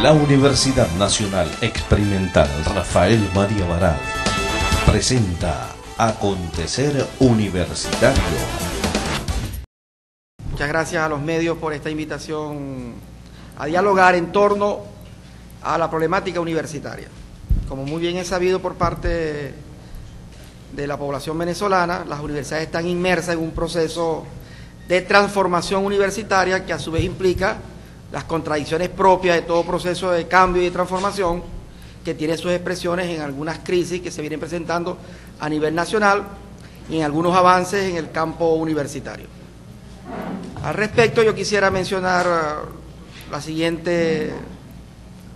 La Universidad Nacional Experimental Rafael María Baral presenta Acontecer Universitario. Muchas gracias a los medios por esta invitación a dialogar en torno a la problemática universitaria. Como muy bien es sabido por parte de la población venezolana, las universidades están inmersas en un proceso de transformación universitaria que a su vez implica las contradicciones propias de todo proceso de cambio y de transformación, que tiene sus expresiones en algunas crisis que se vienen presentando a nivel nacional y en algunos avances en el campo universitario. Al respecto, yo quisiera mencionar las siguientes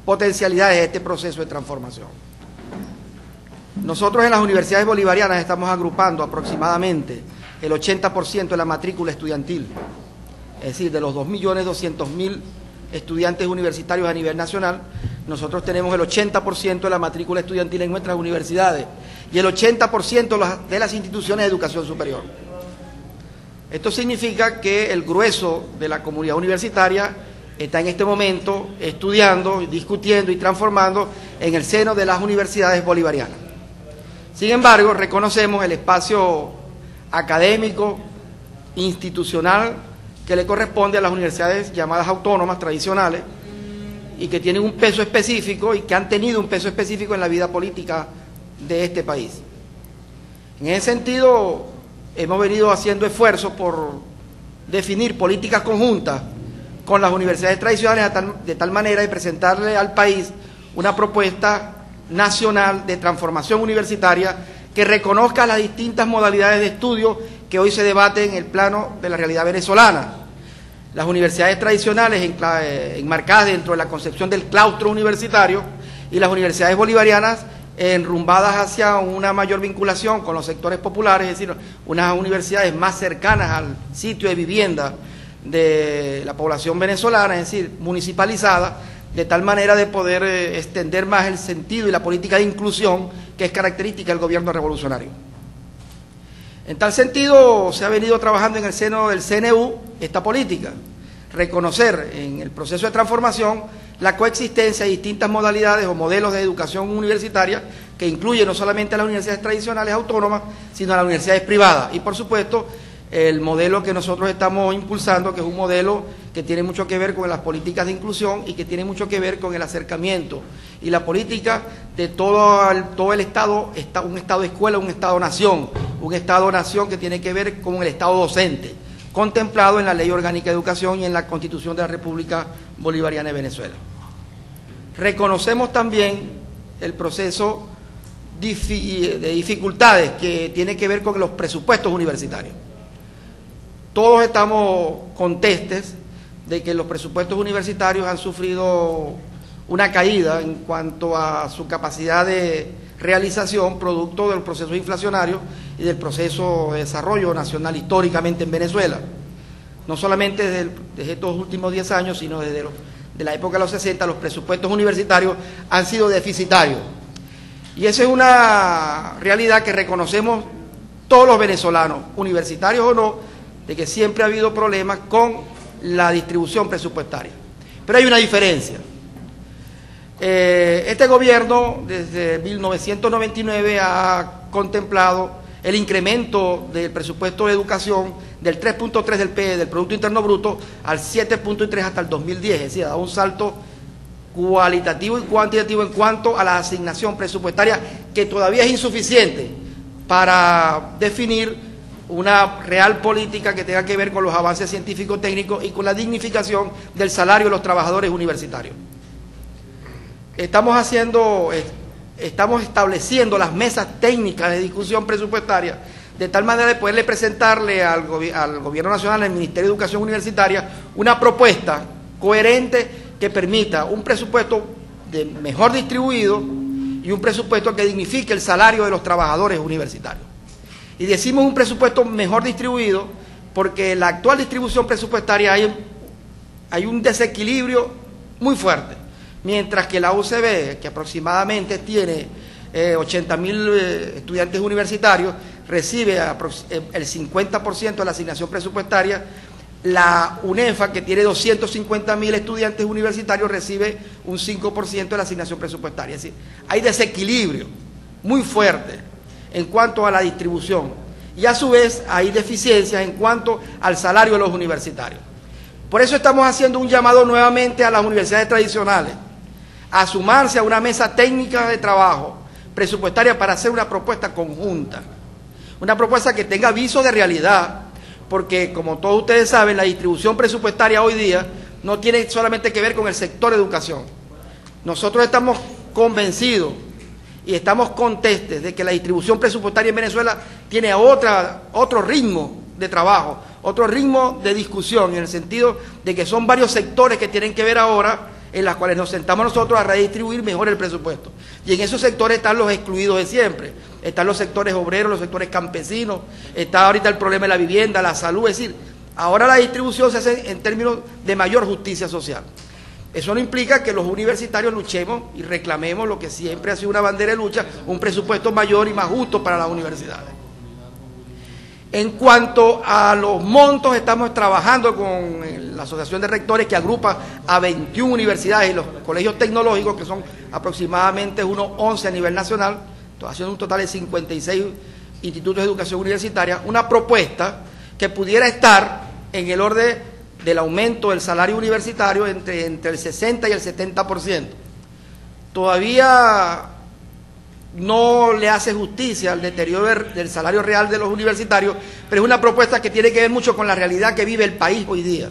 potencialidades de este proceso de transformación. Nosotros en las universidades bolivarianas estamos agrupando aproximadamente el 80% de la matrícula estudiantil, es decir, de los 2.200.000 estudiantes universitarios a nivel nacional, nosotros tenemos el 80% de la matrícula estudiantil en nuestras universidades y el 80% de las instituciones de educación superior. Esto significa que el grueso de la comunidad universitaria está en este momento estudiando, discutiendo y transformando en el seno de las universidades bolivarianas. Sin embargo, reconocemos el espacio académico, institucional, que le corresponde a las universidades llamadas autónomas tradicionales y que tienen un peso específico y que han tenido un peso específico en la vida política de este país. En ese sentido, hemos venido haciendo esfuerzos por definir políticas conjuntas con las universidades tradicionales de tal manera de presentarle al país una propuesta nacional de transformación universitaria que reconozca las distintas modalidades de estudio que hoy se debaten en el plano de la realidad venezolana. Las universidades tradicionales enmarcadas dentro de la concepción del claustro universitario y las universidades bolivarianas enrumbadas hacia una mayor vinculación con los sectores populares, es decir, unas universidades más cercanas al sitio de vivienda de la población venezolana, es decir, municipalizada, de tal manera de poder extender más el sentido y la política de inclusión que es característica del gobierno revolucionario. En tal sentido, se ha venido trabajando en el seno del CNU esta política, reconocer en el proceso de transformación la coexistencia de distintas modalidades o modelos de educación universitaria que incluyen no solamente a las universidades tradicionales autónomas, sino a las universidades privadas. Y por supuesto, el modelo que nosotros estamos impulsando, que es un modelo que tiene mucho que ver con las políticas de inclusión y que tiene mucho que ver con el acercamiento y la política de todo el Estado, un Estado-escuela, un Estado-nación, un Estado-nación que tiene que ver con el Estado docente, contemplado en la Ley Orgánica de Educación y en la Constitución de la República Bolivariana de Venezuela. Reconocemos también el proceso de dificultades que tiene que ver con los presupuestos universitarios. Todos estamos contestes de que los presupuestos universitarios han sufrido una caída en cuanto a su capacidad de realización producto del proceso inflacionario y del proceso de desarrollo nacional históricamente en Venezuela. No solamente desde estos últimos 10 años, sino desde de la época de los 60, los presupuestos universitarios han sido deficitarios. Y esa es una realidad que reconocemos todos los venezolanos, universitarios o no, de que siempre ha habido problemas con la distribución presupuestaria. Pero hay una diferencia. Este gobierno desde 1999 ha contemplado el incremento del presupuesto de educación del 3.3 del PIB, del Producto Interno Bruto, al 7.3 hasta el 2010, es decir, ha dado un salto cualitativo y cuantitativo en cuanto a la asignación presupuestaria, que todavía es insuficiente para definir una real política que tenga que ver con los avances científico-técnicos y con la dignificación del salario de los trabajadores universitarios. Estamos estableciendo las mesas técnicas de discusión presupuestaria de tal manera de poderle presentarle al Gobierno Nacional, al Ministerio de Educación Universitaria, una propuesta coherente que permita un presupuesto mejor distribuido y un presupuesto que dignifique el salario de los trabajadores universitarios. Y decimos un presupuesto mejor distribuido porque en la actual distribución presupuestaria hay un desequilibrio muy fuerte, mientras que la UCB, que aproximadamente tiene 80.000 estudiantes universitarios, recibe el 50% de la asignación presupuestaria La UNEFA, que tiene 250.000 estudiantes universitarios, recibe un 5% de la asignación presupuestaria. Es decir, hay desequilibrio muy fuerte en cuanto a la distribución y a su vez hay deficiencias en cuanto al salario de los universitarios. Por eso estamos haciendo un llamado nuevamente a las universidades tradicionales a sumarse a una mesa técnica de trabajo presupuestaria para hacer una propuesta conjunta, una propuesta que tenga viso de realidad, porque como todos ustedes saben, la distribución presupuestaria hoy día no tiene solamente que ver con el sector de educación. Nosotros estamos convencidos y estamos contestes de que la distribución presupuestaria en Venezuela tiene otro ritmo de trabajo, otro ritmo de discusión, en el sentido de que son varios sectores que tienen que ver ahora, en las cuales nos sentamos nosotros a redistribuir mejor el presupuesto. Y en esos sectores están los excluidos de siempre, están los sectores obreros, los sectores campesinos, está ahorita el problema de la vivienda, la salud, es decir, ahora la distribución se hace en términos de mayor justicia social. Eso no implica que los universitarios luchemos y reclamemos lo que siempre ha sido una bandera de lucha, un presupuesto mayor y más justo para las universidades. En cuanto a los montos, estamos trabajando con la Asociación de Rectores, que agrupa a 21 universidades y los colegios tecnológicos, que son aproximadamente unos 11 a nivel nacional, haciendo un total de 56 institutos de educación universitaria, una propuesta que pudiera estar en el orden del aumento del salario universitario entre el 60 y el 70%. Todavía no le hace justicia al deterioro del salario real de los universitarios, pero es una propuesta que tiene que ver mucho con la realidad que vive el país hoy día.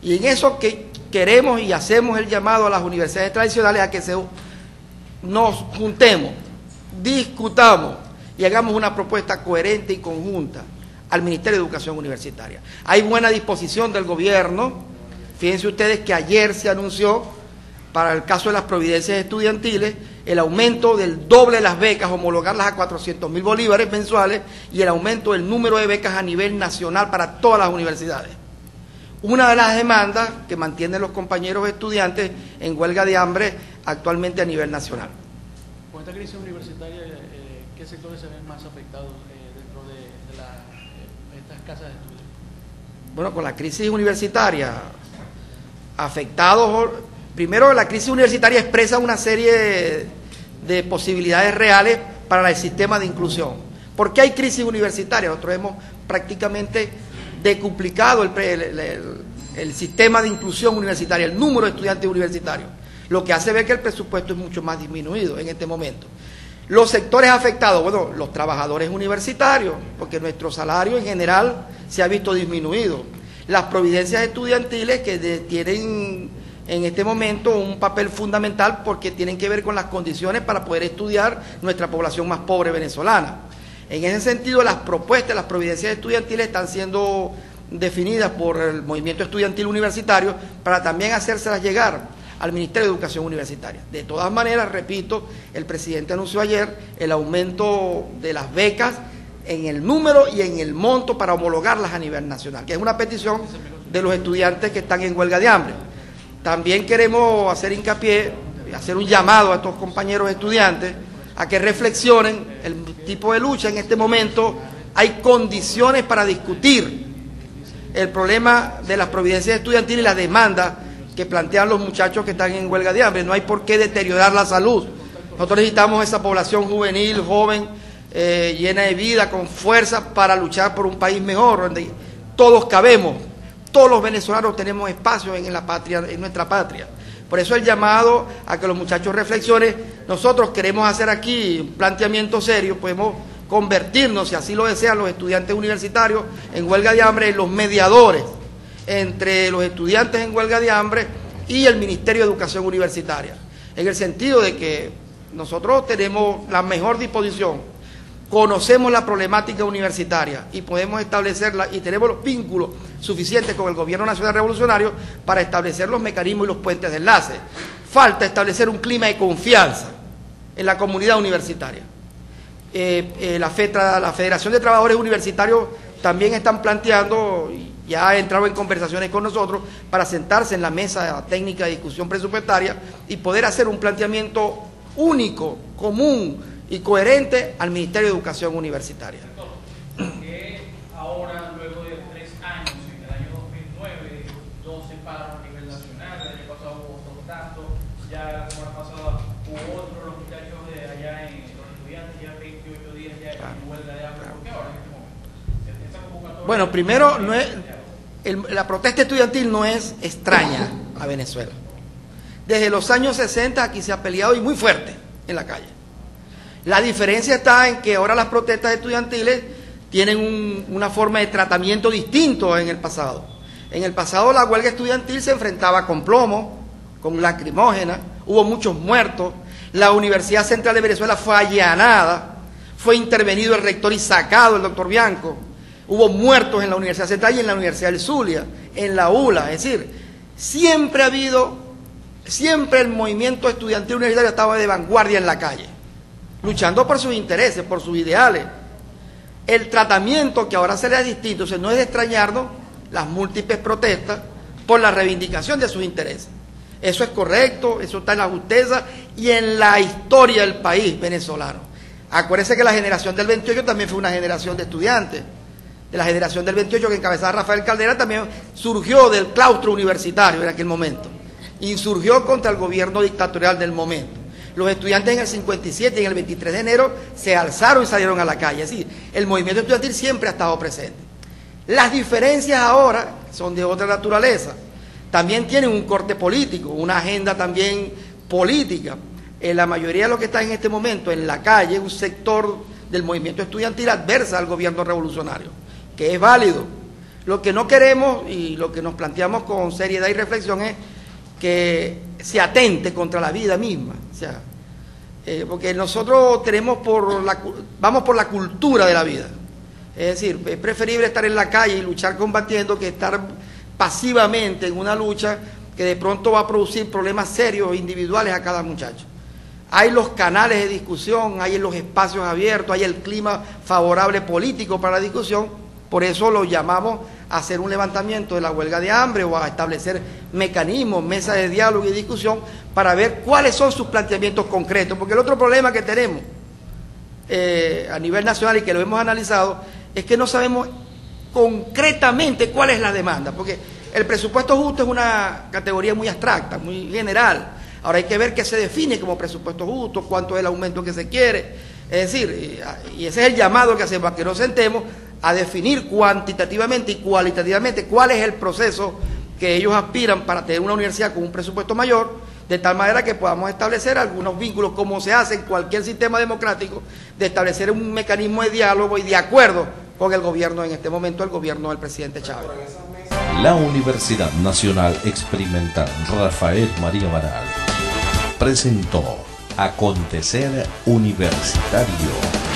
Y en eso que queremos y hacemos el llamado a las universidades tradicionales a que nos juntemos, discutamos y hagamos una propuesta coherente y conjunta al Ministerio de Educación Universitaria. Hay buena disposición del gobierno. Fíjense ustedes que ayer se anunció, para el caso de las providencias estudiantiles, el aumento del doble de las becas, homologarlas a 400.000 bolívares mensuales, y el aumento del número de becas a nivel nacional para todas las universidades. Una de las demandas que mantienen los compañeros estudiantes en huelga de hambre actualmente a nivel nacional. Con esta crisis universitaria, ¿qué sectores se ven más afectados dentro de estas casas de estudio? Bueno, con la crisis universitaria, afectados, primero la crisis universitaria expresa una serie de posibilidades reales para el sistema de inclusión. ¿Por qué hay crisis universitaria? Nosotros hemos prácticamente decuplicado el sistema de inclusión universitaria, el número de estudiantes universitarios, lo que hace ver que el presupuesto es mucho más disminuido en este momento. Los sectores afectados, bueno, los trabajadores universitarios, porque nuestro salario en general se ha visto disminuido. Las providencias estudiantiles, que tienen en este momento un papel fundamental porque tienen que ver con las condiciones para poder estudiar nuestra población más pobre venezolana. En ese sentido, las propuestas de las providencias estudiantiles están siendo definidas por el movimiento estudiantil universitario para también hacérselas llegar al Ministerio de Educación Universitaria. De todas maneras, repito, el presidente anunció ayer el aumento de las becas en el número y en el monto para homologarlas a nivel nacional, que es una petición de los estudiantes que están en huelga de hambre. También queremos hacer hincapié, hacer un llamado a estos compañeros estudiantes a que reflexionen el tipo de lucha. En este momento hay condiciones para discutir el problema de las providencias estudiantiles y las demandas que plantean los muchachos que están en huelga de hambre. No hay por qué deteriorar la salud. Nosotros necesitamos esa población juvenil, joven, llena de vida, con fuerza para luchar por un país mejor, donde todos cabemos. Todos los venezolanos tenemos espacio en la patria, en nuestra patria. Por eso el llamado a que los muchachos reflexionen. Nosotros queremos hacer aquí un planteamiento serio, podemos convertirnos, si así lo desean los estudiantes universitarios en huelga de hambre, en los mediadores entre los estudiantes en huelga de hambre y el Ministerio de Educación Universitaria, en el sentido de que nosotros tenemos la mejor disposición, conocemos la problemática universitaria y podemos establecerla, y tenemos los vínculos suficientes con el Gobierno Nacional Revolucionario para establecer los mecanismos y los puentes de enlace. Falta establecer un clima de confianza en la comunidad universitaria. La Federación de Trabajadores Universitarios también están planteando, ya ha entrado en conversaciones con nosotros para sentarse en la mesa técnica de discusión presupuestaria y poder hacer un planteamiento único, común y coherente al Ministerio de Educación Universitaria. Que ahora, luego de 3 años, en el año ya la semana pasada hubo otro de los muchachos de allá en los estudiantes, ya 28 días ya en huelga de hambre. ¿Por qué ahora en este momento? Esa convocatoria. Bueno, primero, no es, la protesta estudiantil no es extraña a Venezuela. Desde los años 60 aquí se ha peleado y muy fuerte en la calle. La diferencia está en que ahora las protestas estudiantiles tienen una forma de tratamiento distinto en el pasado. En el pasado la huelga estudiantil se enfrentaba con plomo, con lacrimógena, hubo muchos muertos, la Universidad Central de Venezuela fue allanada, fue intervenido el rector y sacado el doctor Bianco, hubo muertos en la Universidad Central y en la Universidad del Zulia, en la ULA, es decir, siempre el movimiento estudiantil universitario estaba de vanguardia en la calle, luchando por sus intereses, por sus ideales. El tratamiento que ahora se le da distinto, o sea, no es de extrañarnos las múltiples protestas por la reivindicación de sus intereses. Eso es correcto, eso está en la justeza y en la historia del país venezolano. Acuérdense que la generación del 28 también fue una generación de estudiantes. De la generación del 28 que encabezaba Rafael Caldera también surgió del claustro universitario en aquel momento. Insurgió contra el gobierno dictatorial del momento. Los estudiantes en el 57 y en el 23 de enero se alzaron y salieron a la calle. Es decir, el movimiento estudiantil siempre ha estado presente. Las diferencias ahora son de otra naturaleza. También tienen un corte político, una agenda también política. La mayoría de los que están en este momento en la calle, un sector del movimiento estudiantil adversa al gobierno revolucionario, que es válido. Lo que no queremos y lo que nos planteamos con seriedad y reflexión es que se atente contra la vida misma. O sea, porque nosotros vamos por la cultura de la vida. Es decir, es preferible estar en la calle y luchar combatiendo que estar pasivamente en una lucha que de pronto va a producir problemas serios individuales a cada muchacho. Hay los canales de discusión, hay los espacios abiertos, hay el clima favorable político para la discusión, por eso lo llamamos a hacer un levantamiento de la huelga de hambre o a establecer mecanismos, mesas de diálogo y discusión para ver cuáles son sus planteamientos concretos, porque el otro problema que tenemos a nivel nacional y que lo hemos analizado es que no sabemos concretamente cuál es la demanda, porque el presupuesto justo es una categoría muy abstracta, muy general. Ahora hay que ver qué se define como presupuesto justo, cuánto es el aumento que se quiere. Es decir, y ese es el llamado que hacemos, a que nos sentemos a definir cuantitativamente y cualitativamente cuál es el proceso que ellos aspiran para tener una universidad con un presupuesto mayor, de tal manera que podamos establecer algunos vínculos, como se hace en cualquier sistema democrático, de establecer un mecanismo de diálogo y de acuerdo con el gobierno, en este momento el gobierno del presidente Chávez. La Universidad Nacional Experimental Rafael María Varal presentó Acontecer Universitario.